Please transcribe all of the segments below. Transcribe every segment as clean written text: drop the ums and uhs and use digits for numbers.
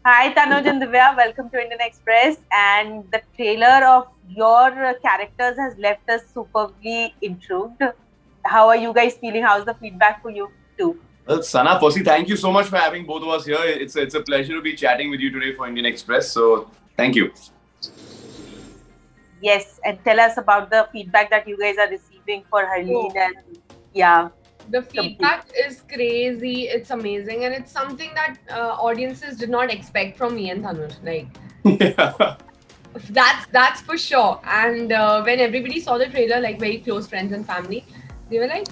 Hi Tanuj and Divya, welcome to Indian Express. And the trailer of your characters has left us superbly intrigued. How are you guys feeling? How's the feedback for you too? Well, Sana, firstly, thank you so much for having both of us here. It's a pleasure to be chatting with you today for Indian Express. So, thank you. Yes, and tell us about the feedback that you guys are receiving for Harleen Oh, and yeah, the complete. feedback is crazy. It's amazing, and it's something that audiences did not expect from me and Tanuj. Like Yeah. that's for sure. And when everybody saw the trailer, like very close friends and family, they were like,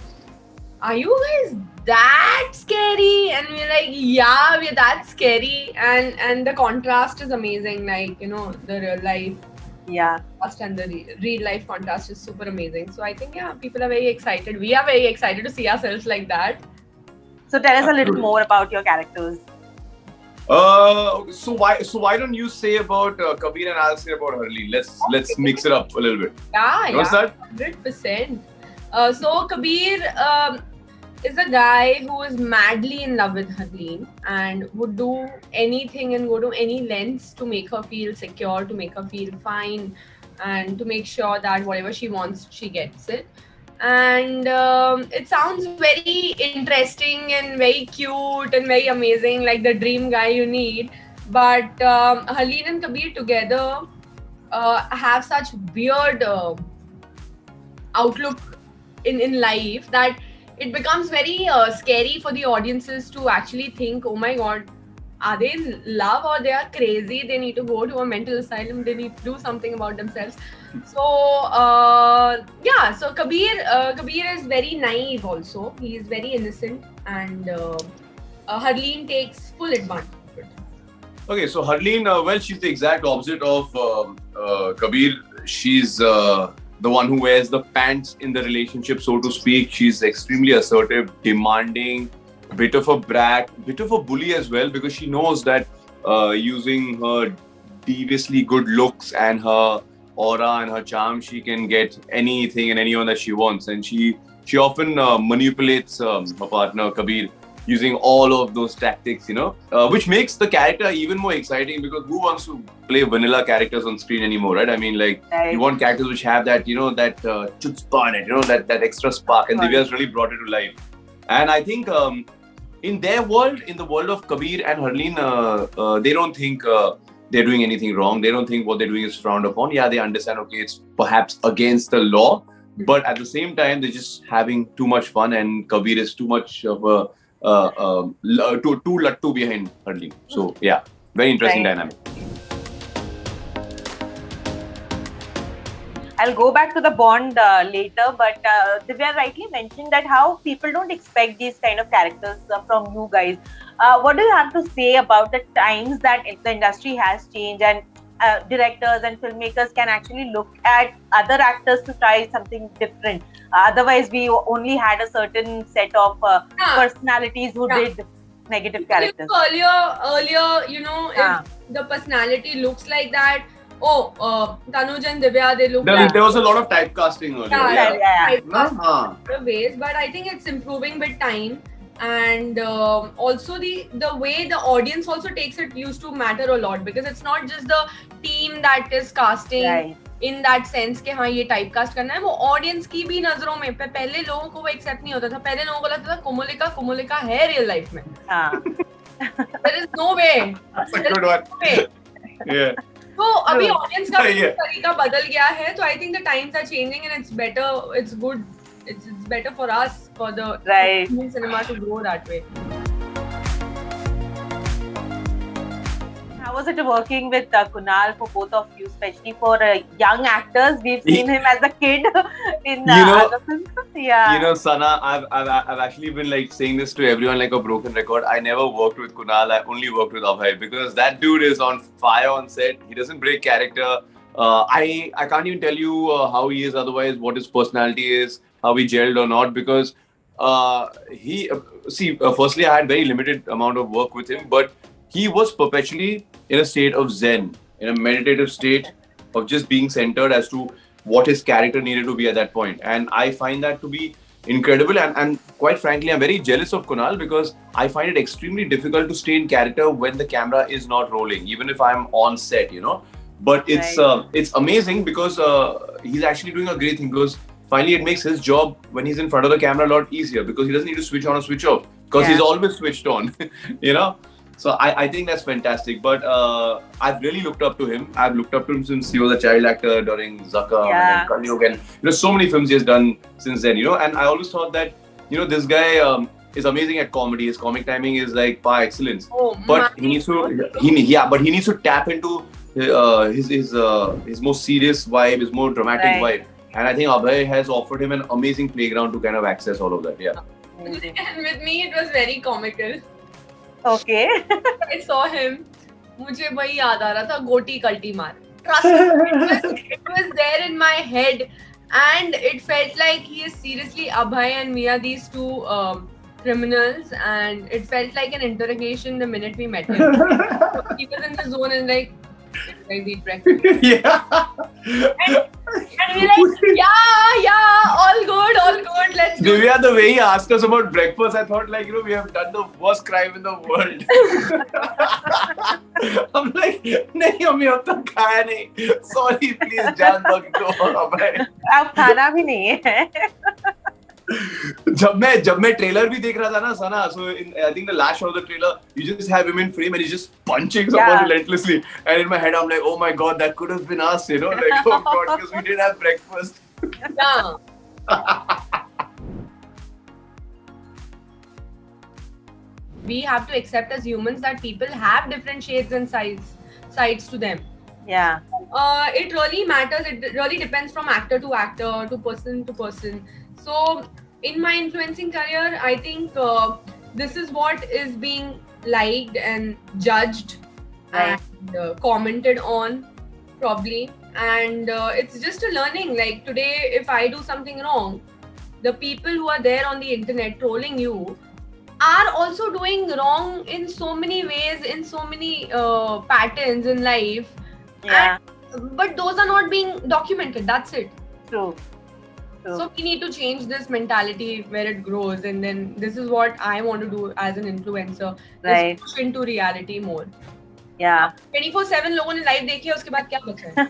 "Are you guys that scary?" And we're like, "Yeah, we're that scary." And the contrast is amazing. Like the real life Yeah. contrast and the real life contrast is super amazing. So I think yeah, people are very excited. We are very excited to see ourselves like that. So tell us a little Absolutely. more about your characters. So why don't you say about Kabir and I'll say about Harleen? Let's Okay. mix it up a little bit. Yeah, You want to yeah, start? 100%. So Kabir is a guy who is madly in love with Harleen and would do anything and go to any lengths to make her feel secure, to make her feel fine, and to make sure that whatever she wants, she gets it. And it sounds very interesting and very cute and very amazing, like the dream guy you need. But Harleen and Kabir together have such weird outlook in life that it becomes very scary for the audiences to actually think, oh my god, are they in love or they are crazy? They need to go to a mental asylum. They need to do something about themselves. So yeah, so Kabir is very naive. Also, he is very innocent, and Harleen takes full advantage of it. Okay, so Harleen, well, she's the exact opposite of Kabir. She's the one who wears the pants in the relationship, so to speak. She's extremely assertive, demanding, bit of a brat, bit of a bully as well, because she knows that using her deviously good looks and her aura and her charm, she can get anything and anyone that she wants. And she often manipulates her partner, Kabir, using all of those tactics, which makes the character even more exciting because who wants to play vanilla characters on screen anymore, right? I mean, like, you Right. want characters which have that, that chutzpah in it, that extra spark, and Sorry. Divya's really brought it to life. And I think in their world, in the world of Kabir and Harleen, they don't think they're doing anything wrong. They don't think what they're doing is frowned upon. Yeah, they understand, okay, it's perhaps against the law, but at the same time, they're just having too much fun, and Kabir is too much of a too lattu behind Harleen. So yeah, very interesting Right. dynamic. I'll go back to the Bond later, but Divya rightly mentioned that how people don't expect these kind of characters from you guys. What do you have to say about the times that the industry has changed and directors and filmmakers can actually look at other actors to try something different? Otherwise, we only had a certain set of Yeah, personalities who yeah. did negative Because characters. earlier, if Yeah, the personality looks like that, oh, Tanuj and Divya, they look There, like yeah, there was a lot of typecasting earlier. yeah, yeah, Yeah. they yeah. typecast in Uh-huh. a lot of ways. But I think it's improving with time, and also the way the audience also takes it used to matter a lot because it's not just the team that is casting Right. In that sense कि हाँ ये type cast करना है वो audience की भी नजरों में पहले लोगों को वो एक्सेप्ट नहीं होता था पहले लोगों को लगता था कुमुलिका कुमुलिका है रियल लाइफ में हाँ. There is no way That's a good one. Yeah. तो अभी True. ऑडियंस का Yeah. तरीका बदल गया है तो I think the times are changing and it's better it's good it's better for us for the Right. cinema to grow that way. How was it working with Kunal for both of you, especially for young actors? We've seen him as a kid in You know- other films. Yeah. Sana, I've actually been like saying this to everyone like a broken record. I never worked with Kunal. I only worked with Abhay because that dude is on fire on set. He doesn't break character. I can't even tell you how he is otherwise, what his personality is, how we gelled or not, because he see. Firstly, I had very limited amount of work with him, but he was perpetually in a state of zen, in a meditative state of just being centered as to what his character needed to be at that point. And I find that to be incredible. And quite frankly, I'm very jealous of Kunal because I find it extremely difficult to stay in character when the camera is not rolling, even if I'm on set, you know. But it's amazing because he's actually doing a great thing, because finally it makes his job when he's in front of the camera a lot easier, because he doesn't need to switch on or switch off, because he's always switched on, you know. So I think that's fantastic. But I've really looked up to him. I've looked up to him since he was a child actor during Zakam and Kalyug, and so many films he has done since then, you know. And I always thought that, this guy is amazing at comedy. His comic timing is like par excellence. But he needs to tap into his most serious vibe, his more dramatic vibe. And I think Abhay has offered him an amazing playground to kind of access all of that. Yeah. And with me, it was very comical. Okay. I saw him. मुझे वही याद आ रहा था, गोटी कल्टी मार. Trust me, it was there in my head, and it felt like he is seriously Abhay and me are these two criminals, and it felt like an interrogation the minute we met him. He was in the zone and like, I eat breakfast. And we're like, yeah, all good, let's do it. Divya, the way he asked us about breakfast, I thought like, we have done the worst crime in the world. I'm like, nahi, humne ab tak khaya nahi. Sorry, please, jaan bhag do. अब खाना भी नहीं है. जब मैं trailer भी देख रहा था ना सना, so I think the last shot of the trailer, you just have him in frame and he's just punching someone relentlessly, and in my head I'm like, oh my god, that could have been us, like, oh god, because we didn't have breakfast. Yeah. We have to accept as humans that people have different shades and sides to them. Yeah. It really matters. It really depends from actor to actor, to person. So, in my influencing career, I think this is what is being liked and judged and commented on, probably. And it's just a learning. Like today, if I do something wrong, the people who are there on the internet trolling you are also doing wrong in so many ways, in so many patterns in life. Yeah. But those are not being documented. That's it. True. So we need to change this mentality where it grows, and then this is what I want to do as an influencer. Right. Push into reality more. Yeah. 24/7 लोगों ने live देखी है, उसके बाद क्या बचा है?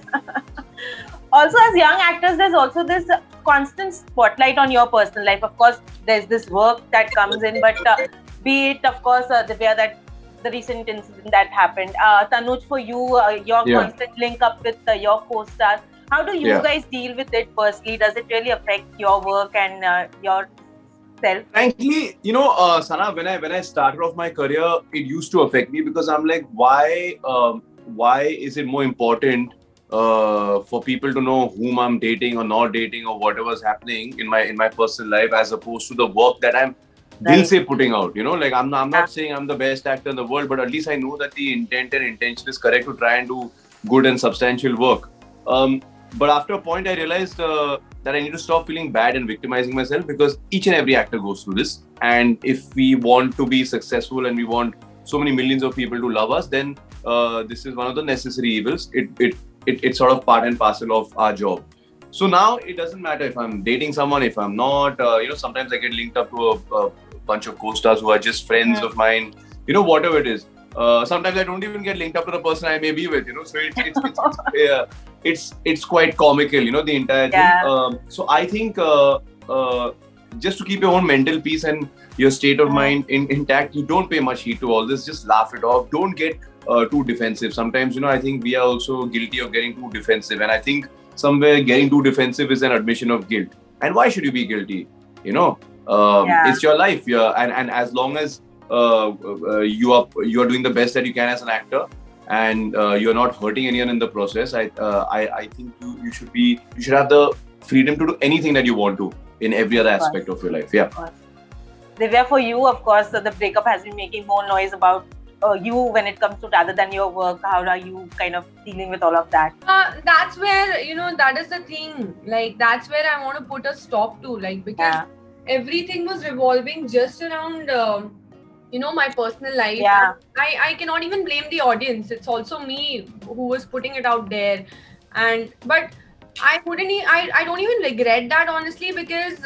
Also, as young actors, there's also this constant spotlight on your personal life. Of course, there's this work that comes in, but be it, of course, Divya, that the recent incident that happened. Tanuj, for you, your constant link up with your co-stars. How do you guys deal with it personally? Does it really affect your work and yourself? Frankly, Sana, when I started off my career, it used to affect me, because I'm like, why is it more important for people to know whom I'm dating or not dating or whatever's happening in my personal life, as opposed to the work that I'm dil se putting out, like I'm not saying I'm the best actor in the world, but at least I know that the intent and intention is correct to try and do good and substantial work. But after a point, I realized that I need to stop feeling bad and victimizing myself, because each and every actor goes through this. And if we want to be successful and we want so many millions of people to love us, then this is one of the necessary evils. It's sort of part and parcel of our job. So now it doesn't matter if I'm dating someone, if I'm not. Sometimes I get linked up to a bunch of co-stars who are just friends of mine. Whatever it is. Sometimes I don't even get linked up to the person I may be with. So it's quite comical. The entire thing. So I think just to keep your own mental peace and your state of mind intact, you don't pay much heed to all this. Just laugh it off. Don't get too defensive. Sometimes I think we are also guilty of getting too defensive, and I think somewhere getting too defensive is an admission of guilt. And why should you be guilty? It's your life. And as long as you are doing the best that you can as an actor, and you're not hurting anyone in the process, I think you should have the freedom to do anything that you want to in every other aspect of your life. Yeah. Divya, for you, of course, the breakup has been making more noise about you when it comes to rather than your work. How are you kind of dealing with all of that? That's where, that is the thing. Like, that's where I want to put a stop to, like, because everything was revolving just around, my personal life. Yeah. I cannot even blame the audience. It's also me who was putting it out there. But I don't even regret that, honestly, because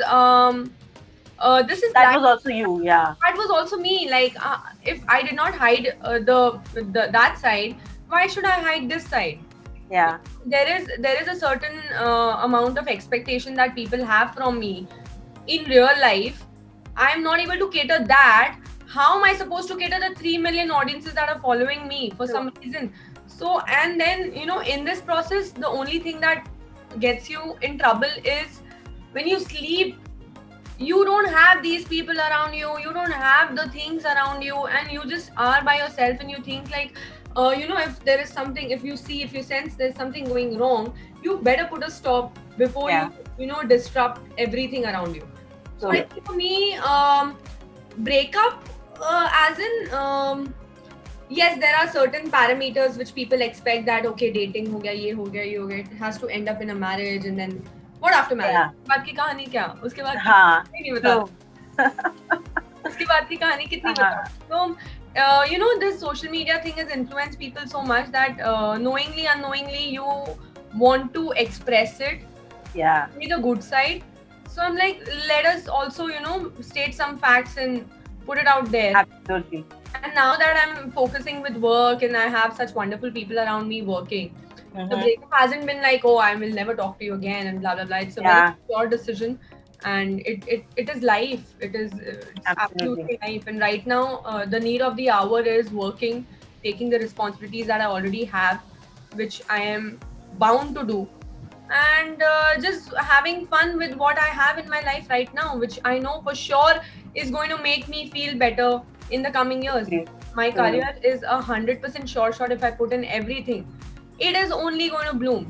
this is That life. was also you, yeah. That was also me. Like, if I did not hide the that side, why should I hide this side? Yeah. There is a certain amount of expectation that people have from me in real life. I am not able to cater that. How am I supposed to cater the 3 million audiences that are following me for True. some reason? So, and then, in this process, the only thing that gets you in trouble is when you sleep. You don't have these people around you, you don't have the things around you, and you just are by yourself, and you think like, if there is something, if you sense there's something going wrong, you better put a stop before Yeah. you disrupt everything around you. So I True. think for me, breakup, as in, yes, there are certain parameters which people expect that, okay, dating ho gaya, ye ho gaya, ye ho gaya, it has to end up in a marriage, and then what after marriage? Yeah. बाद की कहानी क्या? उसके बाद हाँ. नहीं बता. True. उसके बाद की कहानी कितनी हाँ. बता. So, this social media thing has influenced people so much that knowingly, unknowingly, you want to express it, Yeah. see the good side. So I'm like, let us also, state some facts and put it out there. Absolutely. And now that I'm focusing with work and I have such wonderful people around me working, the breakup hasn't been like, oh, I will never talk to you again and blah blah blah. It's a very pure decision, and it is life. It's absolutely life. And right now, the need of the hour is working, taking the responsibilities that I already have, which I am bound to do, and just having fun with what I have in my life right now, which I know for sure is going to make me feel better in the coming years. My career is 100% sure shot. If I put in everything, it is only going to bloom.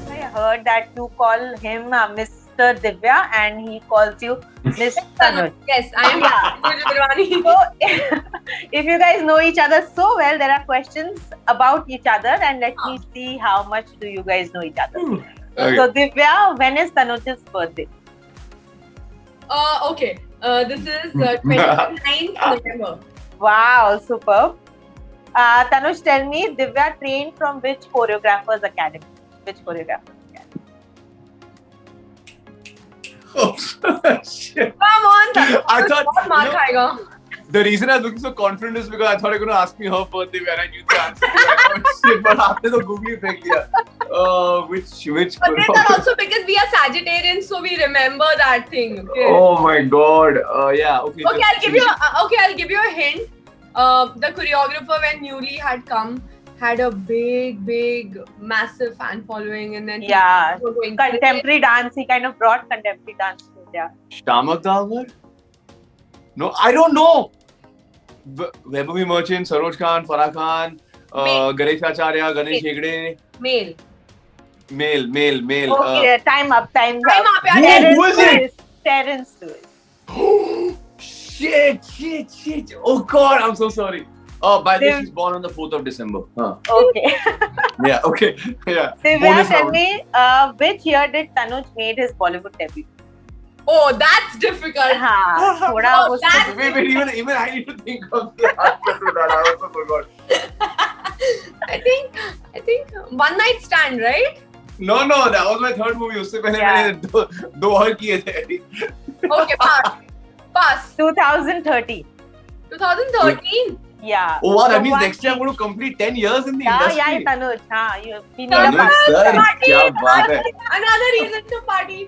I heard that you call him Mr. Divya and he calls you Miss Tanuj. Yes, I am Tanuj Virwani. So, if you guys know each other so well, there are questions about each other, and let me see how much do you guys know each other. Okay. So, Divya, when is Tanuj's birthday? Okay. This is 29th November. Wow, superb. Tanuj, tell me, Divya trained from which choreographer's academy? Which choreographer's academy? Oh, shit. Come on, Tanuj. I thought, बहुत मार खाएगा. the reason I was looking so confident is because I thought you were going to ask me her birthday when I knew the answer. Like, oh, shit, but after the Google फेंक दिया. Which But these are also because we are Sagittarians, so we remember that thing. Okay. Oh my god. Yeah. Okay. Okay, I'll give you a hint. The choreographer, when newly had come, had a big, massive fan following, and then Yeah, people were going contemporary dance. He kind of brought contemporary dance to India. Shamak Davar? No, I don't know. Vaibhavi Merchant, Saroj Khan, Farah Khan, Ganesh Acharya, Ganesh Hegde. male. Male. Okay, time up. Time up, yeah. Who is it? Terence Lewis. Shit. Oh god, I'm so sorry. Oh, by the way, she's born on the 4th of December. Okay. Yeah, okay. Yeah. Divya, Bonus tell round. me, which year did Tanuj made his Bollywood debut? Oh, that's difficult. हाँ, थोड़ा Oh, वो that's- Wait, even I need to think of the answer to that. I also forgot. I think One Night Stand, right? No, that was my third movie. उससे पहले मैंने दो और किए थे. Okay, pass. 2030. 2013. Yeah. Oh wow, that So means one next year I'm each- going to complete 10 years in the Yeah, industry. Tanuj. We need a Tanuj, part. sir, Party, क्या बात है. Another reason to party.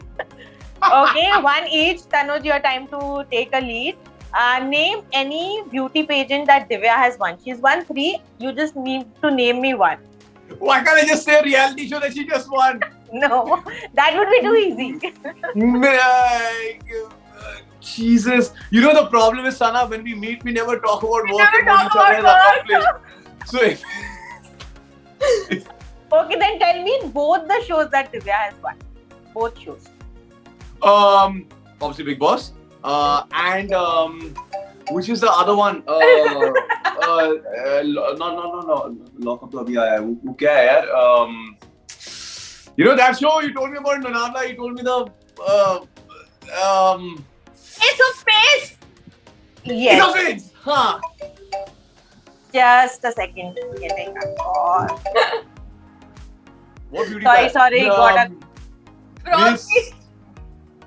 Okay, one each. Tanuj, your time to take a lead. Name any beauty pageant that Divya has won. She's won 3. You just need to name me one. Why can't I just say a reality show that she just won? No, that would be too easy. Jesus. You know the problem is, Sana, when we meet, we never talk about We work never and what talk each other about has accomplished. So if Okay, then tell me both the shows that Divya has won. Both shows. obviously Big Boss, and which is the other one? No. Lock up अभी आया है. वो क्या है यार? You know that show you told me about in Lonavala? You told me the Ace of Space. Yes. Innocence. Huh. Just a second. Getting a call. What beauty Sorry, pageant? sorry, got a- Miss,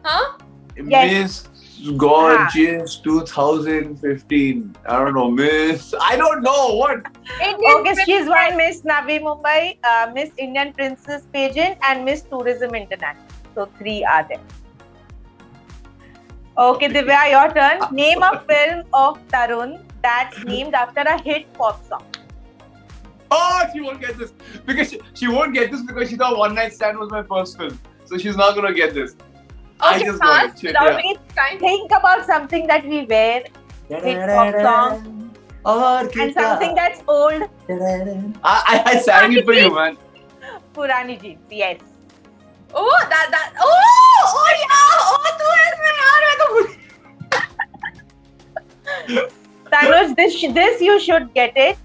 Huh? Yes. Miss Gorgeous 2015. I don't know, Miss. I don't know what. Indian Okay, she's princess. won Miss Navi Mumbai, Miss Indian Princess Pageant, and Miss Tourism International. So 3 are there. Okay, Divya, your turn. Name a film of Tarun that's named after a hit pop song. Oh, she won't get this because she won't get this because she thought One Night Stand was my first film, so she's not gonna get this. I Okay, just got it. fast, Shit, without yeah. any time. Think about something that we wear, hit pop song, and something that's old, I sang it for you, man. Purani jeans. Yes. Oh, that. Oh yeah. Oh, तू इसमें यार मैं तो भूल. Tanuj, this you should get it.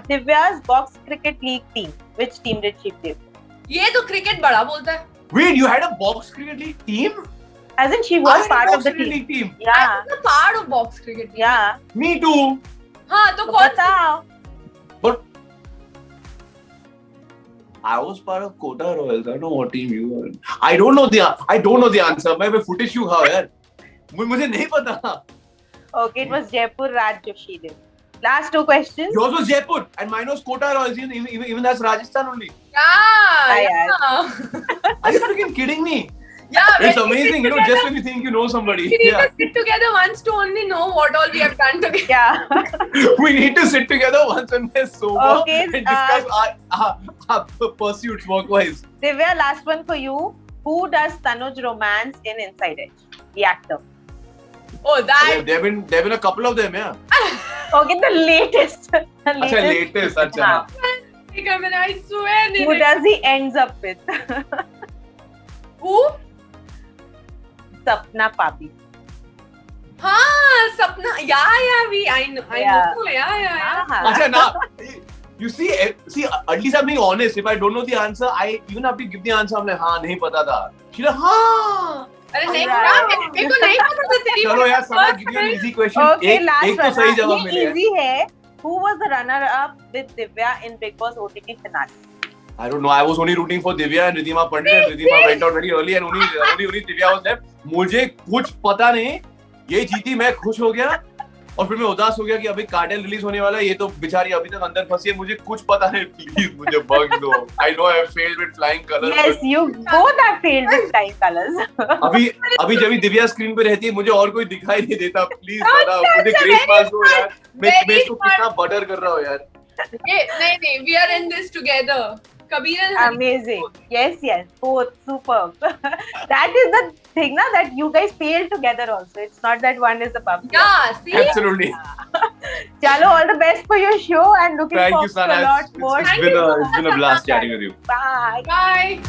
Divya's box cricket league team. Which team did she play for? ये तो cricket बड़ा बोलता है. Wait, you had a box cricket league team? As in, she I was had a part box of the cricket team. league team. I Yeah. was a part of box cricket. Yeah. Me too. हाँ तो तो कौन सा? बताओ. But I was part of Kota Royals. I don't know what team you were in. I don't know the answer. मैं footage क्यों खाओ यार? मुझे नहीं पता. Okay, it was Jaipur Raj Joshi did. Last 2 questions. Yours was Jaipur and mine was Kota Royals. Even that's Rajasthan only. Yeah. Are you freaking kidding me? Yeah. It's amazing, you know, just when you think you know somebody. We need Yeah. to sit together once to only know what all we have done together. Yeah. We need to sit together once when we're sober Okay, and discuss our pursuits work-wise. Divya, last one for you. Who does Tanuj romance in Inside Edge? The actor. Oh, that. There've been a couple of them, yeah. Okay, the latest. Acha, latest. Acha. Take a minute, I swear. Who does he ends up with? Who? Sapna Papi. हाँ सपना I know Yeah. yeah. Acha, nah. You see, at least I'm being honest. If I don't know the answer, I even have to give the answer. I'm like, हाँ नहीं पता था. She's like, हाँ. अरे नहीं Right. पता मेरे को नहीं पता था तेरी चलो यार, someone give you an easy question. Okay, last एक तो one. सही जवाब मिले. ये easy है. Who was the runner-up with Divya in Big Boss OTT finale? I don't know. I was only rooting for Divya and Ridhima Pandit, and Ridhima went out very early, and only Divya was left. मुझे कुछ पता नहीं. ये जीती, मैं खुश हो गया, और फिर मैं उदास हो गया कि अभी कार्टेल रिलीज होने वाला है. ये तो बेचारी अभी तक अंदर फंसी है. मुझे कुछ पता नहीं. Please मुझे बग दो. I know I have failed with flying colors. Yes, you both have failed with flying colors. अभी जब दिव्या स्क्रीन पे रहती है, मुझे और कोई दिखाई नहीं देता. प्लीज बताओ, मुझे ग्रेस मार्क्स दो यार. मैं इसको कितना बटर कर रहा हूँ यार. नहीं we are in this together. Kabir and Amazing. Yes, both superb. That is the thing, na, that you guys failed together also. It's not that one is above. Yeah, see? Absolutely. Chalo, all the best for your show and looking Thank you, forward to a Sana. lot more. It's been a blast chatting with you. Bye. Bye.